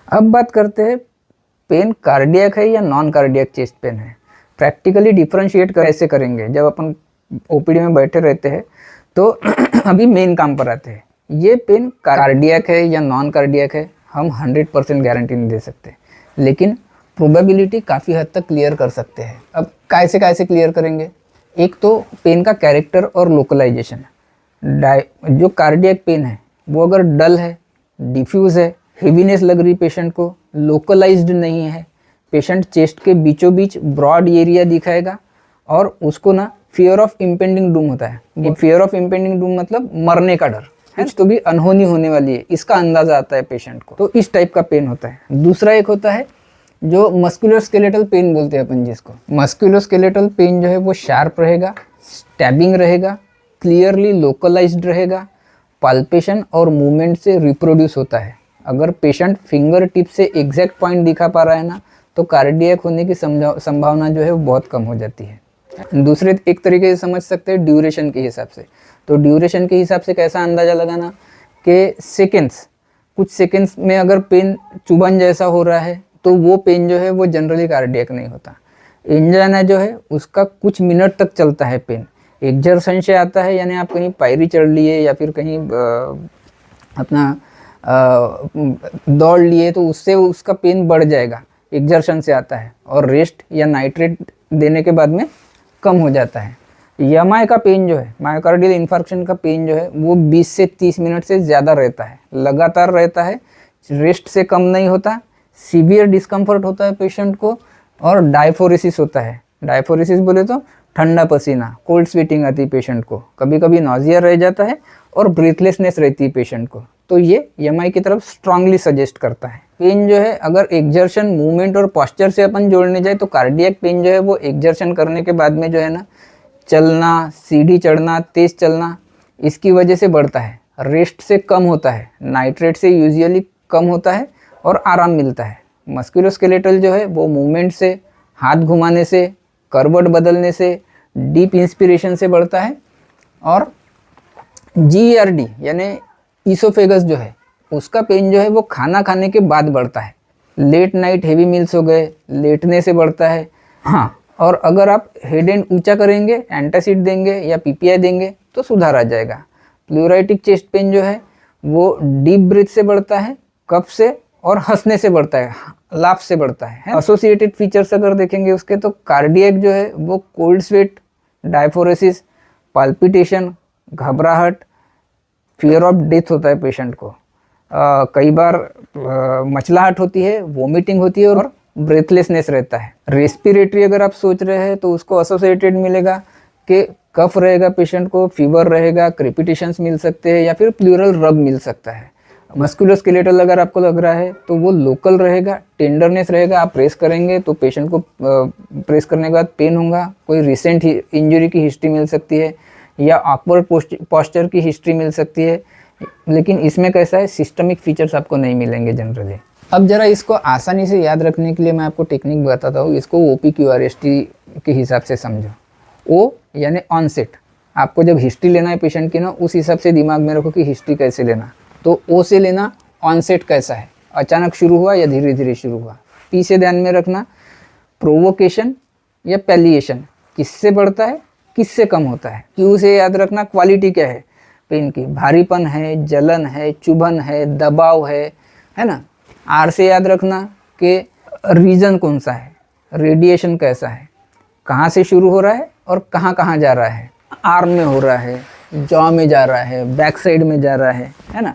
अब बात करते हैं पेन कार्डियक है या नॉन कार्डियक चेस्ट पेन है। प्रैक्टिकली डिफरेंशिएट कैसे करेंगे जब अपन ओपीडी में बैठे रहते हैं। तो अभी मेन काम पर आते हैं। ये पेन कार्डियक है या नॉन कार्डियक है हम 100% गारंटी नहीं दे सकते, लेकिन प्रोबेबिलिटी काफ़ी हद तक क्लियर कर सकते हैं। अब कैसे क्लियर करेंगे? एक तो पेन का कैरेक्टर और लोकलाइजेशन। जो कार्डियक पेन है वो अगर डल है, डिफ्यूज़ है, हेवीनेस लग रही पेशेंट को, लोकलाइज्ड नहीं है, पेशेंट चेस्ट के बीचों बीच ब्रॉड एरिया दिखाएगा और उसको ना फियर ऑफ इम्पेंडिंग डूम होता है। ये फियर ऑफ इम्पेंडिंग डूम मतलब मरने का डर है, तो भी अनहोनी होने वाली है, इसका अंदाजा आता है पेशेंट को। तो इस टाइप का पेन होता है। दूसरा एक होता है जो मस्कुलोस्केलेटल पेन बोलते हैं अपन जिसको। मस्कुलोस्केलेटल पेन जो है वो शार्प रहेगा, स्टैबिंग रहेगा, क्लियरली लोकलाइज्ड रहेगा, पाल्पेशन और मूवमेंट से रिप्रोड्यूस होता है। अगर पेशेंट फिंगर टिप से एग्जैक्ट पॉइंट दिखा पा रहा है ना, तो कार्डियक होने की संभावना जो है वो बहुत कम हो जाती है। दूसरे एक तरीके से समझ सकते हैं ड्यूरेशन के हिसाब से। तो ड्यूरेशन के हिसाब से कैसा अंदाज़ा लगाना कि सेकेंड्स, कुछ सेकेंड्स में अगर पेन चुभन जैसा हो रहा है तो वो पेन जो है वो जनरली कार्डियक नहीं होता। एंजाइना जो है उसका कुछ मिनट तक चलता है पेन। एक्सर्शन से आता है, यानी आप कहीं पायरी चढ़ लिए या फिर कहीं अपना दौड़ लिए तो उससे उसका पेन बढ़ जाएगा, एक्सर्शन से आता है, और रेस्ट या नाइट्रेट देने के बाद में कम हो जाता है। एमआई का पेन जो है, मायोकार्डियल इन्फार्क्शन का पेन जो है वो 20 से 30 मिनट से ज़्यादा रहता है, लगातार रहता है, रेस्ट से कम नहीं होता, सीवियर डिस्कम्फर्ट होता है पेशेंट को, और डायफोरेसिस होता है। डायफोरेसिस बोले तो ठंडा पसीना, कोल्ड स्वेटिंग आती है पेशेंट को, कभी कभी नॉजिया रह जाता है और ब्रीथलेसनेस रहती है पेशेंट को। तो ये एमआई की तरफ स्ट्रांगली सजेस्ट करता है। पेन जो है अगर एक्सर्शन, मूवमेंट और पोस्चर से अपन जोड़ने जाए तो कार्डियक पेन जो है वो एक्सर्शन करने के बाद में जो है ना, चलना, सीढ़ी चढ़ना, तेज़ चलना, इसकी वजह से बढ़ता है, रेस्ट से कम होता है, नाइट्रेट से यूजुअली कम होता है और आराम मिलता है। मस्कुलोस्केलेटल जो है वो मूवमेंट से, हाथ घुमाने से, करवट बदलने से, डीप इंस्पिरेशन से बढ़ता है। और जीईआरडी यानी ईसोफेगस जो है उसका पेन जो है वो खाना खाने के बाद बढ़ता है। लेट नाइट हेवी मील्स हो गए, लेटने से बढ़ता है। हाँ, और अगर आप हेड एंड ऊंचा करेंगे, एंटासिड देंगे या पीपीआई देंगे तो सुधार आ जाएगा। प्लूराइटिक चेस्ट पेन जो है वो डीप ब्रीथ से बढ़ता है, कफ से और हंसने से बढ़ता है, लाफ से बढ़ता है। एसोसिएटेड फीचर्स अगर देखेंगे उसके, तो कार्डियक जो है वो कोल्ड स्वेट, डायफोरेसिस, पाल्पिटेशन, घबराहट, फियर ऑफ डेथ होता है पेशेंट को, कई बार मचलाहट होती है, वोमिटिंग होती है और ब्रेथलेसनेस रहता है। रेस्पिरेटरी अगर आप सोच रहे हैं तो उसको एसोसिएटेड मिलेगा कि कफ रहेगा पेशेंट को, फीवर रहेगा, क्रेपिटेशंस मिल सकते हैं या फिर प्लूरल रब मिल सकता है। मस्कुलोस्केलेटल अगर आपको लग रहा है तो वो लोकल रहेगा, टेंडरनेस रहेगा, आप प्रेस करेंगे तो पेशेंट को प्रेस करने के बाद पेन होगा, कोई रिसेंट इंजरी की हिस्ट्री मिल सकती है या ऑकवर्ड पोस्चर की हिस्ट्री मिल सकती है। लेकिन इसमें कैसा है, सिस्टमिक फीचर्स आपको नहीं मिलेंगे जनरली। अब जरा इसको आसानी से याद रखने के लिए मैं आपको टेक्निक बताता हूँ। इसको OPQRST के हिसाब से समझो। ओ यानी ऑनसेट, आपको जब हिस्ट्री लेना है पेशेंट की ना, उस हिसाब से दिमाग में रखो कि हिस्ट्री कैसे लेना। तो ओ से लेना ऑनसेट कैसा है, अचानक शुरू हुआ या धीरे धीरे शुरू हुआ। पी से ध्यान में रखना प्रोवोकेशन या पैलिएशन, किससे बढ़ता है किससे कम होता है। क्यू से याद रखना क्वालिटी क्या है पेन की, भारीपन है, जलन है, चुभन है, दबाव है ना। आर से याद रखना कि रीजन कौन सा है, रेडिएशन कैसा है, कहाँ से शुरू हो रहा है और कहाँ कहाँ जा रहा है, आर्म में हो रहा है, जॉ में जा रहा है, बैक साइड में जा रहा है ना।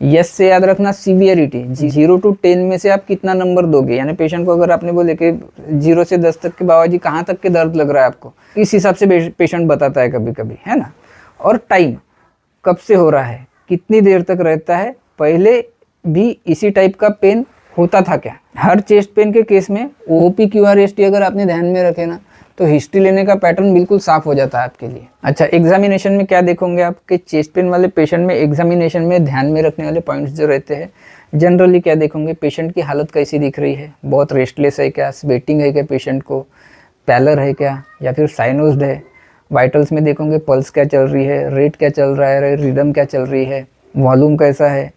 यस से याद रखना सीवियरिटी, 0 to 10 में से आप कितना नंबर दोगे। यानी पेशेंट को अगर आपने बोले कि 0 से 10 तक के बाबा जी कहाँ तक के दर्द लग रहा है आपको, इस हिसाब से पेशेंट बताता है कभी कभी, है ना। और टाइम, कब से हो रहा है, कितनी देर तक रहता है, पहले भी इसी टाइप का पेन होता था क्या। हर चेस्ट पेन के केस में OPQRST अगर आपने ध्यान में रखे ना, तो हिस्ट्री लेने का पैटर्न बिल्कुल साफ हो जाता है आपके लिए। अच्छा, एग्जामिनेशन में क्या देखोगे आपके चेस्ट पेन वाले पेशेंट में, एग्जामिनेशन में ध्यान में रखने वाले पॉइंट्स जो रहते हैं जनरली क्या देखोगे, पेशेंट की हालत कैसी दिख रही है, बहुत रेस्टलेस है क्या, स्वेटिंग है क्या पेशेंट को, पैलर है क्या या फिर साइनोस्ड है। वाइटल्स में देखोगे पल्स क्या चल रही है, रेट क्या चल रहा है, रिदम क्या चल रही है, वॉल्यूम कैसा है,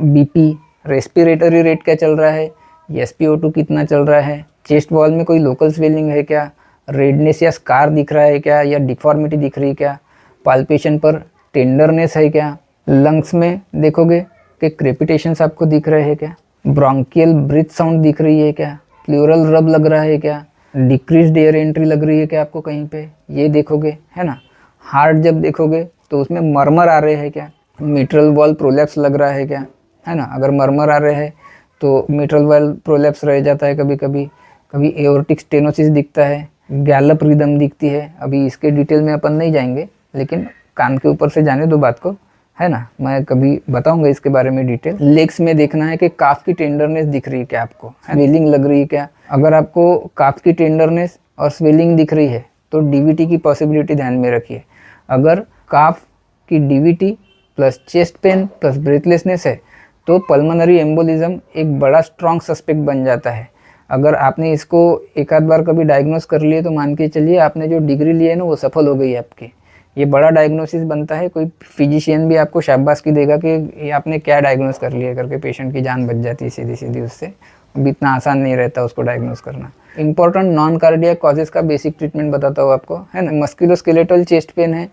BP, रेस्पिरेटरी रेट क्या चल रहा है, SpO2 कितना चल रहा है, चेस्ट वॉल में कोई लोकल स्वेलिंग है क्या, रेडनेस या स्कार दिख रहा है क्या, या डिफॉर्मिटी दिख रही है क्या, पाल्पेशन पर टेंडरनेस है क्या, लंग्स में देखोगे कि क्रेपिटेशंस आपको दिख रहे हैं क्या, ब्रोंकियल ब्रीथ साउंड दिख रही है क्या, प्लूरल रब लग रहा है क्या, डिक्रीज्ड एयर एंट्री लग रही है क्या आपको कहीं पे, ये देखोगे, है ना। हार्ट जब देखोगे तो उसमें मरमर आ रहे हैं क्या, मिट्रल वॉल प्रोलैप्स लग रहा है क्या, है ना। अगर मरमर आ रहे हैं तो मिट्रल वॉल प्रोलैप्स रह जाता है कभी कभी, कभी एओर्टिक स्टेनोसिस दिखता है, गैलप रिदम दिखती है। अभी इसके डिटेल में अपन नहीं जाएंगे, लेकिन कान के ऊपर से जाने दो बात को, है ना, मैं कभी बताऊंगा इसके बारे में डिटेल। लेग्स में देखना है कि काफ की टेंडरनेस दिख रही है क्या आपको, स्वेलिंग लग रही है क्या। अगर आपको काफ की टेंडरनेस और स्वेलिंग दिख रही है तो डीवीटी की पॉसिबिलिटी ध्यान में रखिए। अगर काफ की DVT plus chest pain plus breathlessness है तो पल्मोनरी एम्बोलिज्म एक बड़ा स्ट्रॉन्ग सस्पेक्ट बन जाता है। अगर आपने इसको एक आध बार कभी डायग्नोस कर लिए तो मान के चलिए आपने जो डिग्री ली है ना वो सफल हो गई आपकी। ये बड़ा डायग्नोसिस बनता है, कोई फिजिशियन भी आपको शाबाशी देगा कि ये आपने क्या डायग्नोस कर लिया करके, पेशेंट की जान बच जाती है सीधी सीधी उससे। अभी इतना आसान नहीं रहता उसको डायग्नोस करना। इंपॉर्टेंट नॉन कार्डियक कॉजेज़ का बेसिक ट्रीटमेंट बताता हूँ आपको, है ना। मस्कुलोस्केलेटल चेस्ट पेन है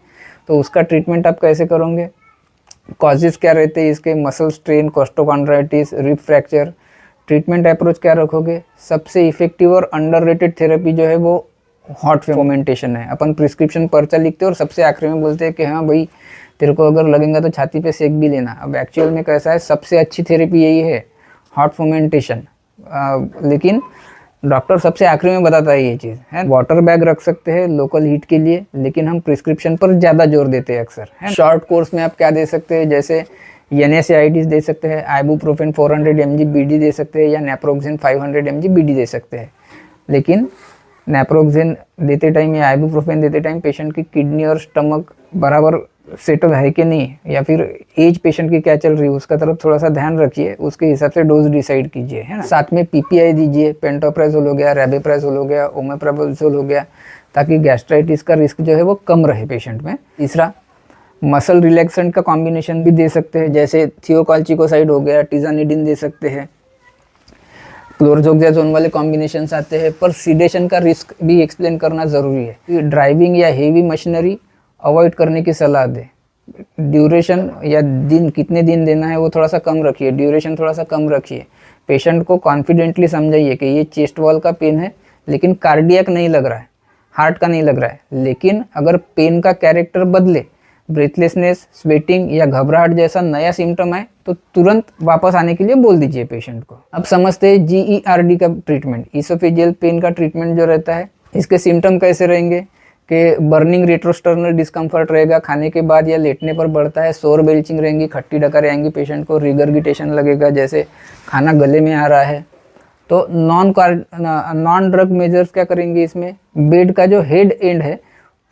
तो उसका ट्रीटमेंट आप कैसे करोगे, कॉजेज़ क्या रहते हैं इसके, muscle strain, costochondritis, rib fracture. Treatment approach क्या रखोगे, सबसे इफेक्टिव और अंडररेटेड थेरेपी जो है वो हॉट फर्मेंटेशन है। अपन प्रिस्क्रिप्शन पर्चा लिखते हैं और सबसे आखिरी में बोलते हैं कि हाँ भाई तेरे को अगर लगेगा तो छाती पे सेक भी लेना। अब एक्चुअल में कैसा है, सबसे अच्छी थेरेपी यही है हॉट फर्मेंटेशन, लेकिन डॉक्टर सबसे आखिरी में बताता है ये चीज़, है। वाटर बैग रख सकते हैं लोकल हीट के लिए, लेकिन हम प्रिस्क्रिप्शन पर ज़्यादा जोर देते हैं अक्सर, है। शॉर्ट कोर्स में आप क्या दे सकते हैं, जैसे NSAIDs दे सकते हैं, आइबुप्रोफेन 400 mg BD दे सकते हैं, या नेप्रोक्सेन 500 mg BD दे सकते हैं। लेकिन नेप्रोक्सेन देते टाइम या आइबुप्रोफेन देते टाइम पेशेंट की किडनी और स्टमक बराबर सेटल है कि नहीं, या फिर एज पेशेंट की क्या चल रही है उसका तरफ थोड़ा सा ध्यान रखिए, उसके हिसाब से डोज डिसाइड कीजिए, है ना। साथ में PPI दीजिए, पेंटोप्राजोल हो गया, रैबेप्राजोल हो गया, ओमेप्राजोल हो गया, ताकि गैस्ट्राइटिस का रिस्क जो है वो कम रहे पेशेंट में। तीसरा, मसल रिलैक्सेंट का कॉम्बिनेशन भी दे सकते हैं, जैसे थियोकॉल्चिकोसाइड हो गया, टिजानिडिन दे सकते हैं। क्लोरजोक्साजोन वाले कॉम्बिनेशंस आते हैं, पर सीडेशन का रिस्क भी एक्सप्लेन करना ज़रूरी है कि ड्राइविंग या हेवी मशीनरी अवॉइड करने की सलाह दे। ड्यूरेशन या दिन कितने दिन देना है वो थोड़ा सा कम रखिए, ड्यूरेशन थोड़ा सा कम रखिए। पेशेंट को कॉन्फिडेंटली समझाइए कि ये चेस्ट वॉल का पेन है, लेकिन कार्डियक नहीं लग रहा है, हार्ट का नहीं लग रहा है। लेकिन अगर पेन का कैरेक्टर बदले, ब्रेथलेसनेस, स्वेटिंग या घबराहट जैसा नया सिम्टम है तो तुरंत वापस आने के लिए बोल दीजिए पेशेंट को। अब समझते हैं GERD का ट्रीटमेंट। इसोफेजियल पेन का ट्रीटमेंट जो रहता है, इसके सिम्टम कैसे रहेंगे कि बर्निंग रेट्रोस्टर्नल डिस्कम्फर्ट रहेगा, खाने के बाद या लेटने पर बढ़ता है, शोर बेल्चिंग रहेंगी, खट्टी डकार आएंगी, पेशेंट को रिगर्गिटेशन लगेगा जैसे खाना गले में आ रहा है। तो नॉन ड्रग मेजर्स क्या करेंगे इसमें, बेड का जो हेड एंड है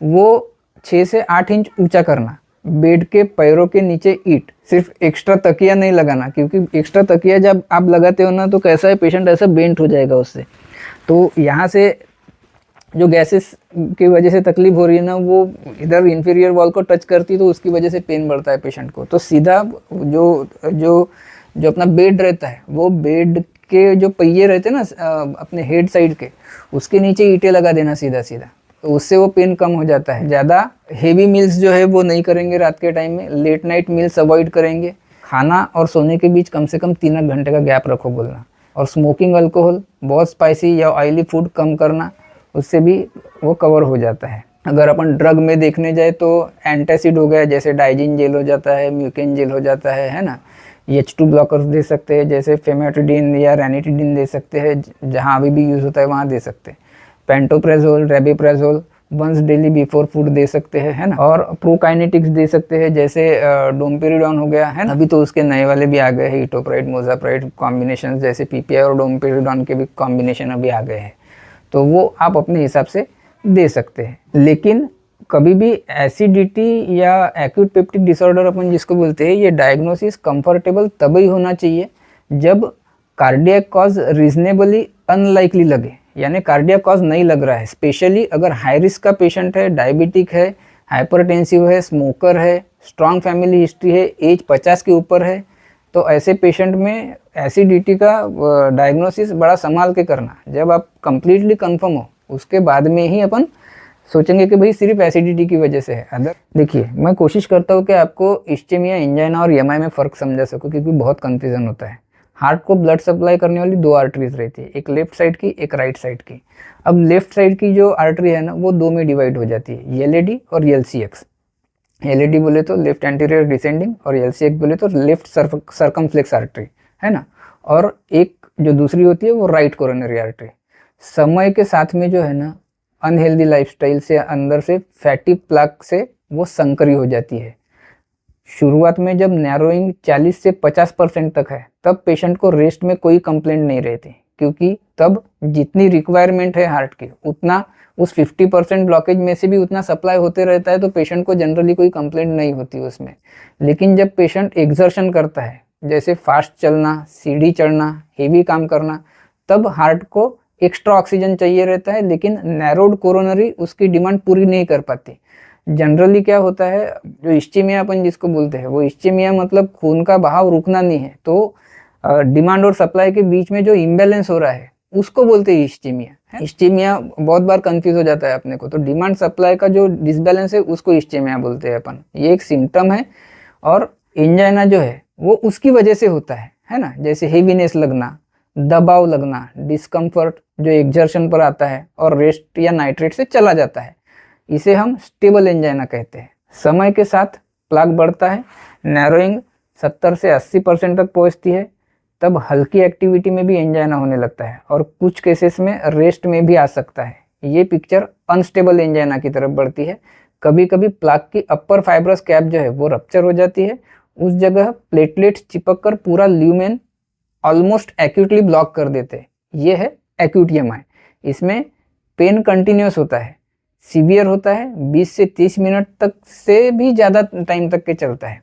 वो 6 से 8 इंच ऊंचा करना, बेड के पैरों के नीचे ईंट, सिर्फ एक्स्ट्रा तकिया नहीं लगाना, क्योंकि एक्स्ट्रा तकिया जब आप लगाते हो ना तो कैसा है, पेशेंट ऐसा बेंट हो जाएगा उससे। तो यहाँ से जो गैसेस की वजह से तकलीफ हो रही है ना वो इधर इंफीरियर वॉल को टच करती है, तो उसकी वजह से पेन बढ़ता है पेशेंट को। तो सीधा जो जो जो अपना बेड रहता है, वो बेड के जो पहिए रहते हैं ना अपने हेड साइड के, उसके नीचे ईंटें लगा देना सीधा सीधा, तो उससे वो पेन कम हो जाता है। ज़्यादा हेवी मील्स जो है वो नहीं करेंगे रात के टाइम में, लेट नाइट मील्स अवॉइड करेंगे। खाना और सोने के बीच कम से कम 3 घंटे का गैप रखो बोलना। और स्मोकिंग, अल्कोहल, बहुत स्पाइसी या ऑयली फूड कम करना, उससे भी वो कवर हो जाता है। अगर अपन ड्रग में देखने जाए तो एंटासिड हो गया, जैसे डाइजिन जेल हो जाता है, म्यूकेन जेल हो जाता है ना। H2 ब्लॉकर्स दे सकते हैं, जैसे फेमेटिडिन या रैनिटिडिन दे सकते हैं, जहाँ अभी भी यूज़ होता है वहाँ दे सकते हैं। पेंटोप्रेजोल, रेबिप्रेजोल वंस डेली बिफोर फूड दे सकते हैं, है ना। और प्रोकाइनेटिक्स दे सकते हैं, जैसे डोमपेरिडॉन हो गया, है ना। अभी तो उसके नए वाले भी आ गए हैं, इटोप्राइड, मोजाप्राइड कॉम्बिनेशन, जैसे PPI और डोमपेरिडॉन के भी कॉम्बिनेशन अभी आ गए हैं, तो वो आप अपने हिसाब से दे सकते हैं। लेकिन कभी भी एसिडिटी या एक्यूट पेप्टिक डिसऑर्डर अपन जिसको बोलते हैं, ये डायग्नोसिस कंफर्टेबल तभी होना चाहिए जब कार्डियक कॉज रीजनेबली अनलाइकली लगे, यानी कार्डियक कॉज नहीं लग रहा है। स्पेशली अगर हाई रिस्क का पेशेंट है, डायबिटिक है, हाइपरटेंसिव है, स्मोकर है, स्ट्रॉन्ग फैमिली हिस्ट्री है, एज 50 के ऊपर है, तो ऐसे पेशेंट में एसिडिटी का डायग्नोसिस बड़ा संभाल के करना। जब आप कंप्लीटली कंफर्म हो उसके बाद में ही अपन सोचेंगे कि भाई सिर्फ एसिडिटी की वजह से है। अदर देखिए, मैं कोशिश करता हूँ कि आपको इस्चेमिया, एंजाइना और एमआई में फ़र्क समझा सकूँ, क्योंकि बहुत कन्फ्यूज़न होता है। हार्ट को ब्लड सप्लाई करने वाली 2 आर्टरीज रहती है, एक लेफ्ट साइड की, एक राइट साइड की। अब लेफ्ट साइड की जो आर्टरी है ना, वो 2 में डिवाइड हो जाती है, एलएडी और एलसीएक्स। एलएडी बोले तो लेफ्ट एंटीरियर डिसेंडिंग, और एलसीएक्स बोले तो लेफ्ट सर्कमफ्लेक्स आर्टरी, है ना। और एक जो दूसरी होती है वो राइट कोरोनरी आर्टरी। समय के साथ में जो है ना, अनहेल्दी लाइफस्टाइल से, अंदर से फैटी प्लाक से वो संकरी हो जाती है। शुरुआत में जब नैरोइंग 40 से 50% तक है, तब पेशेंट को रेस्ट में कोई कंप्लेंट नहीं रहती, क्योंकि तब जितनी रिक्वायरमेंट है हार्ट की उतना उस 50% ब्लॉकेज में से भी उतना सप्लाई होते रहता है, तो पेशेंट को जनरली कोई कंप्लेंट नहीं होती उसमें। लेकिन जब पेशेंट एक्सर्शन करता है, जैसे फास्ट चलना, सीढ़ी चढ़ना, हेवी काम करना, तब हार्ट को एक्स्ट्रा ऑक्सीजन चाहिए रहता है, लेकिन नैरोड कोरोनरी उसकी डिमांड पूरी नहीं कर पाती। जनरली क्या होता है, जो इस्चेमिया अपन जिसको बोलते हैं, वो इस्चेमिया मतलब खून का बहाव रुकना नहीं है, तो डिमांड और सप्लाई के बीच में जो इम्बैलेंस हो रहा है उसको बोलते हैं इस्चेमिया। इस्चेमिया बहुत बार कंफ्यूज हो जाता है अपने को, तो डिमांड सप्लाई का जो डिसबैलेंस है उसको इस्चेमिया बोलते हैं अपन। ये एक सिम्टम है, और एंजाइना जो है वो उसकी वजह से होता है ना। जैसे हेवीनेस लगना, दबाव लगना, डिस्कम्फर्ट जो एक्सर्शन पर आता है और रेस्ट या नाइट्रेट से चला जाता है, इसे हम स्टेबल एंजाइना कहते हैं। समय के साथ प्लाक बढ़ता है, नैरोइंग 70 से 80% तक पहुंचती है, तब हल्की एक्टिविटी में भी एंजाइना होने लगता है, और कुछ केसेस में रेस्ट में भी आ सकता है। ये पिक्चर अनस्टेबल एंजाइना की तरफ बढ़ती है। कभी कभी प्लाक की अपर फाइब्रस कैप जो है वो रप्चर हो जाती है, उस जगह प्लेटलेट्स चिपक कर पूरा ल्यूमेन ऑलमोस्ट एक्यूटली ब्लॉक कर देते हैं। ये है एक्यूट एमआई। इसमें पेन कंटिन्यूस होता है, सीवियर होता है, 20 से 30 मिनट तक से भी ज़्यादा टाइम तक के चलता है,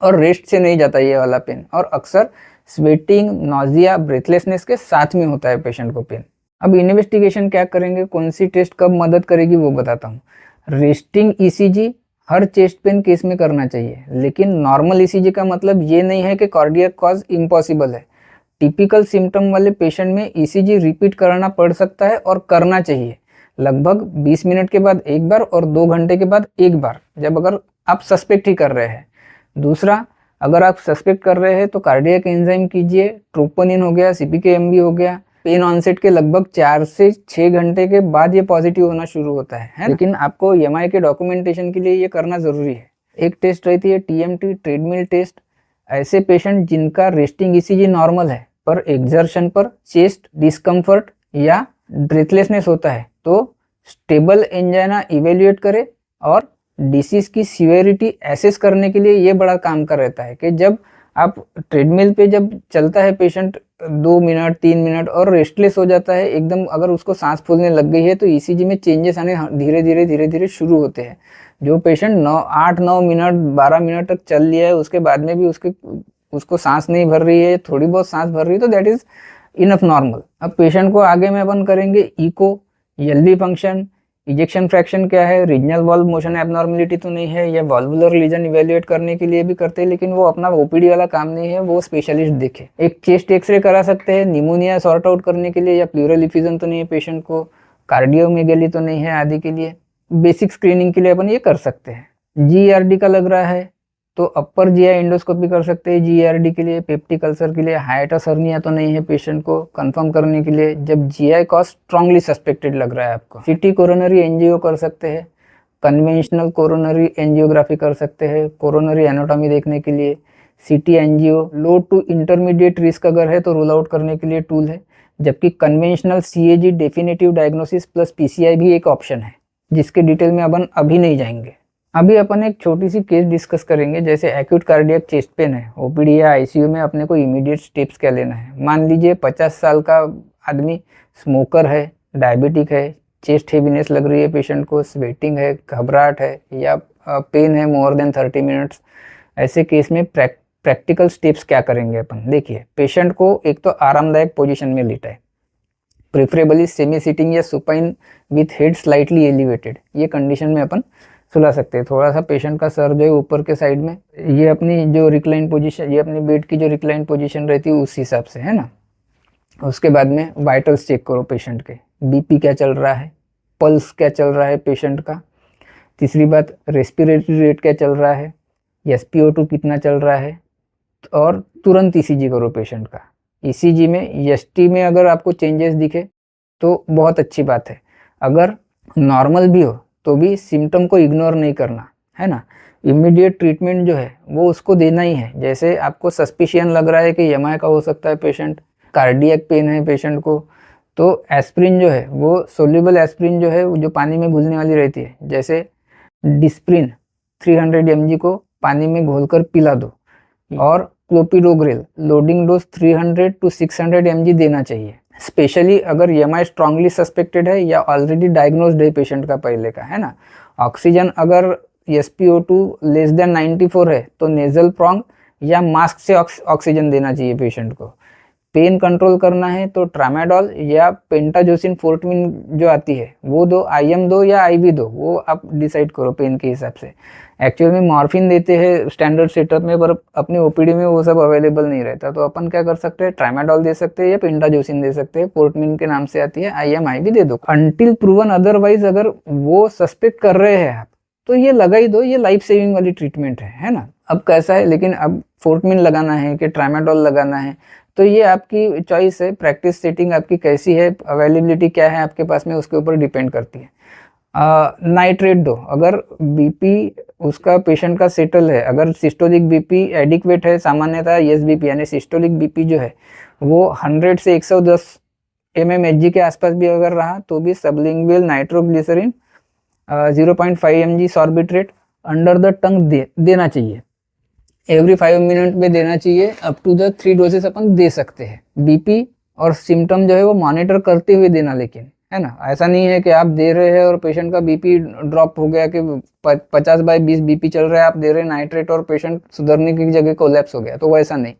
और रेस्ट से नहीं जाता ये वाला पेन, और अक्सर स्वेटिंग, नॉजिया, ब्रेथलेसनेस के साथ में होता है पेशेंट को पेन। अब इन्वेस्टिगेशन क्या करेंगे, कौन सी टेस्ट कब मदद करेगी वो बताता हूँ। रेस्टिंग ईसीजी हर चेस्ट पेन केस में करना चाहिए, लेकिन नॉर्मल ईसीजी का मतलब ये नहीं है कि कार्डियक कॉज इम्पॉसिबल है। टिपिकल सिम्टम वाले पेशेंट में ईसीजी रिपीट करना पड़ सकता है, और करना चाहिए लगभग 20 मिनट के बाद एक बार और 2 घंटे के बाद एक बार, जब अगर आप सस्पेक्ट ही कर रहे हैं। दूसरा, अगर आप सस्पेक्ट कर रहे हैं तो कार्डियक एंजाइम कीजिए, ट्रोपोनिन हो गया, सीपीके-एमबी हो गया। पेन ऑनसेट के लगभग 4 से 6 घंटे के बाद ये पॉजिटिव होना शुरू होता है। लेकिन आपको एमआई के डॉक्यूमेंटेशन के लिए ये करना जरूरी है। एक टेस्ट रहती है टीएमटी, ट्रेडमिल टेस्ट। ऐसे पेशेंट जिनका रेस्टिंग ईसीजी नॉर्मल है पर एक्सर्शन पर चेस्ट डिस्कम्फर्ट या ब्रेथलेसनेस होता है, तो स्टेबल एंजाइना इवेल्युएट करे, और डिसीज की सीवेरिटी एसेस करने के लिए ये बड़ा काम का रहता है कि जब आप ट्रेडमिल पे जब चलता है पेशेंट 2 मिनट 3 मिनट और रेस्टलेस हो जाता है एकदम, अगर उसको सांस फूलने लग गई है, तो ईसीजी में चेंजेस आने धीरे धीरे शुरू होते हैं। जो पेशेंट 8-9 मिनट 12 मिनट तक चल लिया है, उसके बाद में भी उसको सांस नहीं भर रही है, थोड़ी बहुत सांस भर रही है, तो दैट इज इनफ नॉर्मल। अब पेशेंट को आगे में अपन करेंगे echo, LV function, ejection fraction क्या है, रीजनल वाल्व मोशन एबनॉर्मलिटी तो नहीं है, या वाल्वुलर लीजन इवेल्युएट करने के लिए भी करते हैं, लेकिन वो अपना ओपीडी वाला काम नहीं है, वो स्पेशलिस्ट देखे। एक चेस्ट एक्सरे करा सकते हैं निमोनिया सॉर्ट आउट करने के लिए, या प्लूरल इफ्यूजन तो नहीं है पेशेंट को, कार्डियोमेगेली तो नहीं है आदि के लिए। बेसिक स्क्रीनिंग के लिए अपन ये कर सकते हैं। जीआरडी का लग रहा है तो अपर जीआई एंडोस्कोपी कर सकते हैं जीआरडी के लिए, पेप्टिक अल्सर के लिए। हाइटस हर्निया तो नहीं है पेशेंट को कंफर्म करने के लिए, जब जीआई कॉज स्ट्रांगली सस्पेक्टेड लग रहा है आपको। सिटी कोरोनरी एनजीओ कर सकते हैं, कन्वेंशनल कोरोनरी एंजियोग्राफी कर सकते हैं कोरोनरी एनाटॉमी देखने के लिए। CT angio low to intermediate risk अगर है तो रूल आउट करने के लिए टूल है, जबकि conventional CAG definitive diagnosis plus PCI भी एक ऑप्शन है, जिसके डिटेल में अपन अभी नहीं जाएंगे। अभी अपन एक छोटी सी केस डिस्कस करेंगे, जैसे एक्यूट कार्डियक चेस्ट पेन है, ओपीडी या आईसीयू में अपने को इमीडिएट स्टेप्स क्या लेना है। मान लीजिए 50 साल का आदमी स्मोकर है, डायबिटिक है, चेस्ट हेवीनेस लग रही है पेशेंट को, स्वेटिंग है, घबराहट है, या पेन है मोर देन 30 मिनट्स। ऐसे केस में प्रैक्टिकल स्टेप्स क्या करेंगे अपन, देखिए। पेशेंट को एक तो आरामदायक पोजीशन में लेटा है, प्रेफरेबली सेमी सिटिंग या supine with head slightly elevated. ये कंडीशन में अपन सुला सकते हैं। थोड़ा सा पेशेंट का सर जो है ऊपर के साइड में, ये अपनी जो रिक्लाइन पोजीशन, ये अपनी बेड की जो रिक्लाइन पोजीशन रहती है उस हिसाब से, है ना। उसके बाद में वाइटल्स चेक करो पेशेंट के, बीपी क्या चल रहा है, पल्स क्या चल रहा है पेशेंट का। तीसरी बात, रेस्पिरेटरी रेट क्या चल रहा है, SpO2 कितना चल रहा है, और तुरंत ईसीजी करो पेशेंट का। ईसीजी में एसटी में अगर आपको चेंजेस दिखे तो बहुत अच्छी बात है, अगर नॉर्मल भी हो तो भी सिम्टम को इग्नोर नहीं करना, है ना। इमीडिएट ट्रीटमेंट जो है वो उसको देना ही है। जैसे आपको सस्पिशियन लग रहा है कि एमआई का हो सकता है पेशेंट, कार्डियक पेन है पेशेंट को, तो एस्प्रिन जो है वो सोल्यूबल एस्प्रिन जो है वो जो पानी में घुलने वाली रहती है, जैसे डिस्प्रिन 300 mg को पानी में घोलकर पिला दो, और clopidogrel loading dose 300 to 600 mg देना चाहिए। स्पेशली अगर एमआई स्ट्रांगली सस्पेक्टेड है या ऑलरेडी डायग्नोस्ड है पेशेंट का पहले का, है ना। ऑक्सीजन अगर SpO2 लेस देन 94 है तो नेजल प्रॉन्ग या मास्क से ऑक्सीजन देना चाहिए पेशेंट को। पेन कंट्रोल करना है तो ट्रामाडोल या पेंटाजोसिन फोर्टमिन जो आती है वो दो, IM दो या IV दो, वो आप डिसाइड करो पेन के हिसाब से। एक्चुअल में मॉर्फिन देते हैं स्टैंडर्ड सेटअप में, पर अपने ओपीडी में वो सब अवेलेबल नहीं रहता, तो अपन क्या कर सकते हैं, ट्रामाडोल दे सकते हैं या पेंटाजोसिन दे सकते हैं, फोर्टमिन के नाम से आती है, IM IV दे दो। अनटिल प्रूवन अदरवाइज अगर वो सस्पेक्ट कर रहे हैं आप तो ये लगा ही दो, ये लाइफ सेविंग वाली ट्रीटमेंट है ना। अब कैसा है, लेकिन अब फोर्टमिन लगाना है कि ट्रामाडोल लगाना है तो ये आपकी चॉइस है, प्रैक्टिस सेटिंग आपकी कैसी है, अवेलेबिलिटी क्या है आपके पास में, उसके ऊपर डिपेंड करती है। नाइट्रेट दो, अगर बीपी उसका पेशेंट का सेटल है, अगर सिस्टोलिक बीपी एडिक्वेट है, सामान्यतः SBP यानी सिस्टोलिक बीपी जो है वो 100 से 110 mmHg के आसपास भी अगर रहा तो भी sublingual nitroglycerin 0.5 mg sorbitrate under the tongue देना चाहिए। एवरी 5 मिनट में देना चाहिए, अप टू द 3 डोजेस अपन दे सकते हैं। बीपी और सिम्टम जो है वो मॉनिटर करते हुए देना, लेकिन, है ना। ऐसा नहीं है कि आप दे रहे हैं और पेशेंट का बीपी ड्रॉप हो गया कि 50/20 बीपी चल रहा है, आप दे रहे हैं नाइट्रेट और पेशेंट सुधरने की जगह कोलैप्स हो गया, तो वैसा नहीं,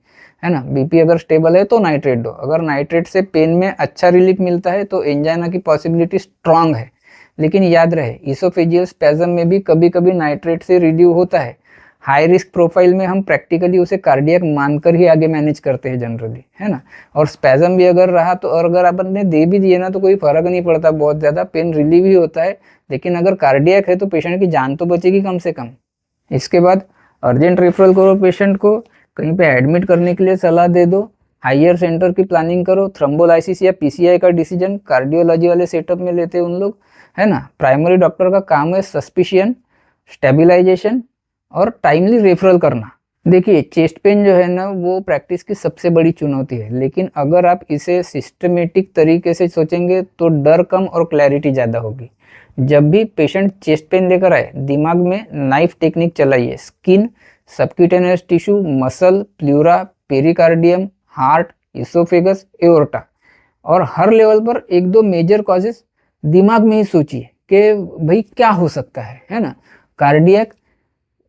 है ना। बीपी अगर स्टेबल है तो नाइट्रेट दो। अगर नाइट्रेट से पेन में अच्छा रिलीफ मिलता है तो एंजाइना की पॉसिबिलिटी स्ट्रांग है, लेकिन याद रहे इसोफेजियल स्पैज़म में भी कभी कभी नाइट्रेट से रिड्यू होता है। हाई रिस्क प्रोफाइल में हम प्रैक्टिकली उसे कार्डियक मानकर ही आगे मैनेज करते हैं जनरली, है ना। और स्पैज़म भी अगर रहा तो, और अगर अपन ने दे भी दिए ना तो कोई फर्क नहीं पड़ता बहुत ज़्यादा, पेन रिलीव ही होता है, लेकिन अगर कार्डियक है तो पेशेंट की जान तो बचेगी कम से कम। इसके बाद अर्जेंट रेफरल करो पेशेंट को, कहीं पे एडमिट करने के लिए सलाह दे दो, हायर सेंटर की प्लानिंग करो। थ्रोम्बोलाइसिस या PCI का डिसीजन कार्डियोलॉजी वाले सेटअप में लेते हैं उन लोग, है ना। प्राइमरी डॉक्टर का काम है सस्पिशियन, स्टेबिलाइजेशन और टाइमली रेफरल करना। देखिए चेस्ट पेन जो है ना वो प्रैक्टिस की सबसे बड़ी चुनौती है, लेकिन अगर आप इसे सिस्टमेटिक तरीके से सोचेंगे तो डर कम और क्लैरिटी ज़्यादा होगी। जब भी पेशेंट चेस्ट पेन लेकर आए दिमाग में नाइफ टेक्निक चलाइए, skin, subcutaneous tissue, muscle, pleura, pericardium, heart, oesophagus, aorta, और हर लेवल पर 1-2 मेजर कॉजेस दिमाग में ही सोचिए कि भाई क्या हो सकता है ना। कार्डियक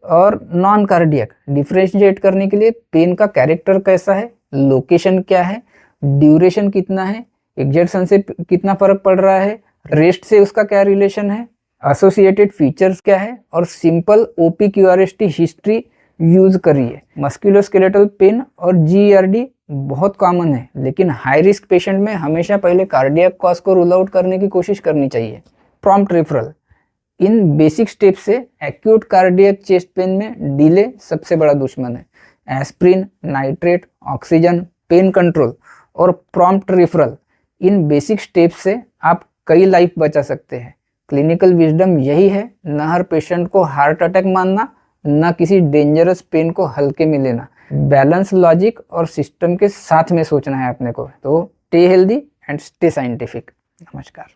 और नॉन कार्डियक डिफरेंशिएट करने के लिए पेन का कैरेक्टर कैसा है, लोकेशन क्या है, ड्यूरेशन कितना है, एक्सर्शन से कितना फर्क पड़ रहा है, रेस्ट से उसका क्या रिलेशन है, एसोसिएटेड फीचर्स क्या है, और सिंपल OPQRST हिस्ट्री यूज करिए। मस्कुलोस्केलेटल पेन और GERD बहुत कॉमन है, लेकिन हाई रिस्क पेशेंट में हमेशा पहले कार्डियक कॉज को रूल आउट करने की कोशिश करनी चाहिए। प्रॉम्प्ट रेफरल, इन बेसिक स्टेप से एक्यूट कार्डियक चेस्ट पेन में डिले सबसे बड़ा दुश्मन है। Aspirin, nitrate, oxygen, pain control और प्रॉम्प्ट रेफरल, इन बेसिक स्टेप से आप कई लाइफ बचा सकते हैं। क्लिनिकल विजडम यही है, न हर पेशेंट को हार्ट अटैक मानना, न किसी डेंजरस पेन को हल्के में लेना। बैलेंस, लॉजिक और सिस्टम के साथ में सोचना है अपने को। तो stay healthy and stay scientific. नमस्कार।